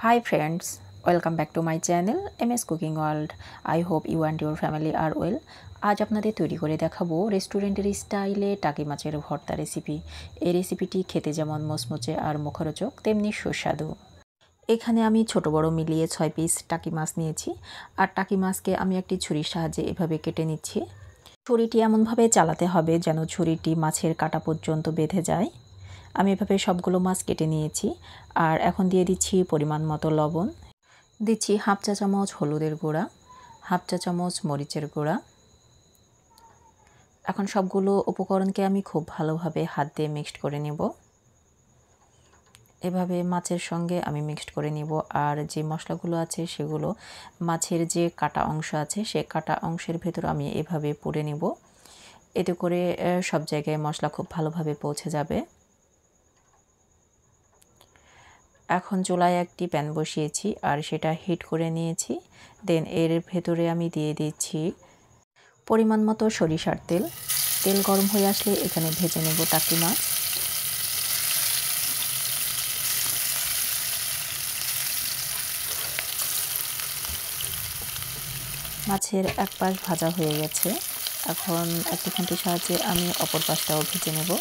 Hi friends, welcome back to my channel MS Cooking World. I hope you and your family are well. আজ আপনাদের তৈরি করে দেখাবো রেস্টুরেন্টের স্টাইলে টাকি মাছের ভর্তা রেসিপি। এই রেসিপিটি খেতে যেমন মচমচে আর মুখরোচক তেমনি সুস্বাদু। এখানে আমি ছোট বড় মিলিয়ে 6 পিস টাকি মাছ নিয়েছি আর টাকি মাছকে আমি একটি ছুরির সাহায্যে এভাবে কেটে নিচ্ছি। ছুরিটি এমনভাবে চালাতে হবে যেন ছুরিটি মাছের কাঁটা পর্যন্ত বেঁধে যায়। আমি এভাবে সবগুলো মাছ কেটে নিয়েছি আর এখন দিয়ে দিচ্ছি পরিমাণ মতো লবণ, দিচ্ছি হাফ চা চামচ হলুদের গুঁড়া, হাফ চা চামচ মরিচের গুঁড়া। এখন সবগুলো উপকরণকে আমি খুব ভালোভাবে হাত দিয়ে মিক্সড করে নেব। এভাবে মাছের সঙ্গে আমি মিক্সড করে নিব আর যে মশলাগুলো আছে সেগুলো মাছের যে কাটা অংশ আছে সেই কাটা অংশের ভেতর আমি এভাবে পুড়ে নিব। এতে করে সব জায়গায় মশলা খুব ভালোভাবে পৌঁছে যাবে। এখন চুলায় একটি প্যান বসিয়েছি আর সেটা হিট করে নিয়েছি। দেন এর ভেতরে আমি দিয়ে দিচ্ছি পরিমাণ মতো সরিষার তেল। তেল গরম হয়ে আসলে এখানে ভেজে নেব টাকি মাছ। মাছের এক পাশ ভাজা হয়ে গেছে। এখন একটি খুন্তির সাহায্যে আমি অপর পাশটাও ভেজে নেব।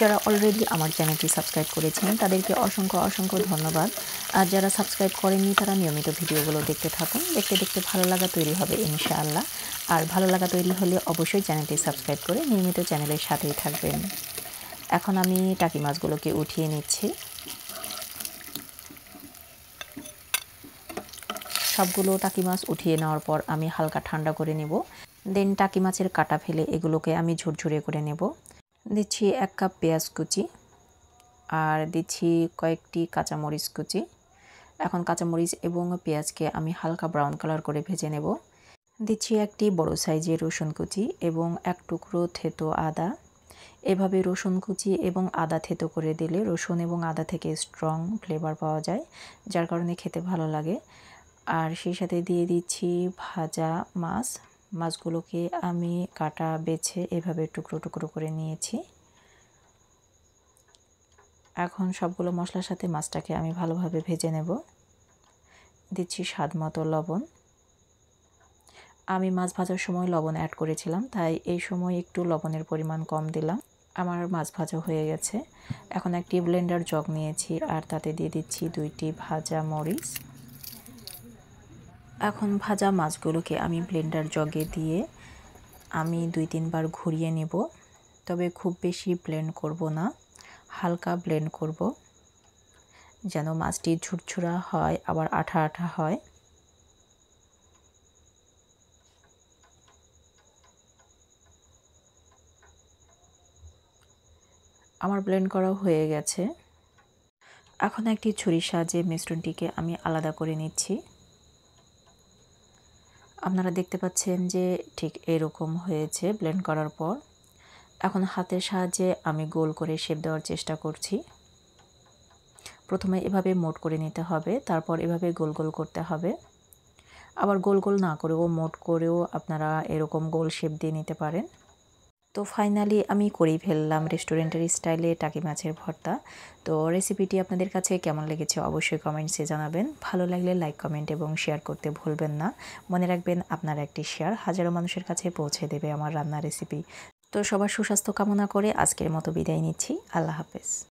যারা অলরেডি আমার চ্যানেলটি সাবস্ক্রাইব করেছেন তাদেরকে অসংখ্য ধন্যবাদ। আর যারা সাবস্ক্রাইব করেননি তারা নিয়মিত ভিডিওগুলো দেখতে থাকুন। দেখতে দেখতে ভালো লাগা তৈরি হবে ইনশাআল্লাহ। আর ভালো লাগা তৈরি হলে অবশ্যই চ্যানেলটি সাবস্ক্রাইব করে নিয়মিত চ্যানেলের সাথেই থাকবেন। এখন আমি টাকি মাছগুলোকে উঠিয়ে নিচ্ছি। সবগুলো টাকি মাছ উঠিয়ে নেওয়ার পর আমি হালকা ঠান্ডা করে নেব। দেন টাকি মাছের কাটা ফেলে এগুলোকে আমি ঝুরঝুরে করে নেব। দিচ্ছি 1 কাপ পেঁয়াজ কুচি আর দিচ্ছি কয়েকটি কাঁচামরিচ কুচি। এখন কাঁচামরিচ এবং পেঁয়াজকে আমি হালকা ব্রাউন কালার করে ভেজে নেব। দিচ্ছি একটি বড় সাইজের রসুন কুচি এবং এক টুকরো থেতো আদা। এভাবে রসুন কুচি এবং আদা থেতো করে দিলে রসুন এবং আদা থেকে স্ট্রং ফ্লেভার পাওয়া যায়, যার কারণে খেতে ভালো লাগে। আর সেই সাথে দিয়ে দিচ্ছি ভাজা মাছ। মাছগুলোকে আমি কাটা বেছে এভাবে টুকরো টুকরো করে নিয়েছি। এখন সবগুলো মশলার সাথে মাছটাকে আমি ভালোভাবে ভেজে নেব। দিচ্ছি স্বাদ মতো লবণ। আমি মাছ ভাজার সময় লবণ অ্যাড করেছিলাম, তাই এই সময় একটু লবণের পরিমাণ কম দিলাম। আমার মাছ ভাজা হয়ে গেছে। এখন একটি ব্লেন্ডার জগ নিয়েছি আর তাতে দিয়ে দিচ্ছি 2টি ভাজা মরিচ। এখন ভাজা মাছগুলোকে আমি ব্লেন্ডার জগে দিয়ে আমি 2-3 বার ঘুরিয়ে নেব। তবে খুব বেশি ব্লেন্ড করব না, হালকা ব্লেন্ড করব যেন মাছটি ঝুরঝুরা হয় আবার আঠা আঠা হয়। আমার ব্লেন্ড করা হয়ে গেছে। এখন একটি ছুরির সাহায্যে মিশ্রণটিকে আমি আলাদা করে নিচ্ছি। আপনারা দেখতে পাচ্ছেন যে ঠিক এরকম হয়েছে ব্লেন্ড করার পর। এখন হাতের সাহায্যে আমি গোল করে শেপ দেওয়ার চেষ্টা করছি। প্রথমে এভাবে মোট করে নিতে হবে, তারপর এভাবে গোল গোল করতে হবে। আবার গোল গোল না করেও মোট করেও আপনারা এরকম গোল শেপ দিয়ে নিতে পারেন। তো ফাইনালি আমি করেই ফেললাম রেস্টুরেন্টের স্টাইলে টাকি মাছের ভর্তা। তো রেসিপিটি আপনাদের কাছে কেমন লেগেছে অবশ্যই কমেন্টসে জানাবেন। ভালো লাগলে লাইক, কমেন্ট এবং শেয়ার করতে ভুলবেন না। মনে রাখবেন আপনার একটি শেয়ার হাজারো মানুষের কাছে পৌঁছে দেবে আমার রান্নার রেসিপি। তো সবার সুস্বাস্থ্য কামনা করে আজকের মতো বিদায় নিচ্ছি। আল্লাহ হাফেজ।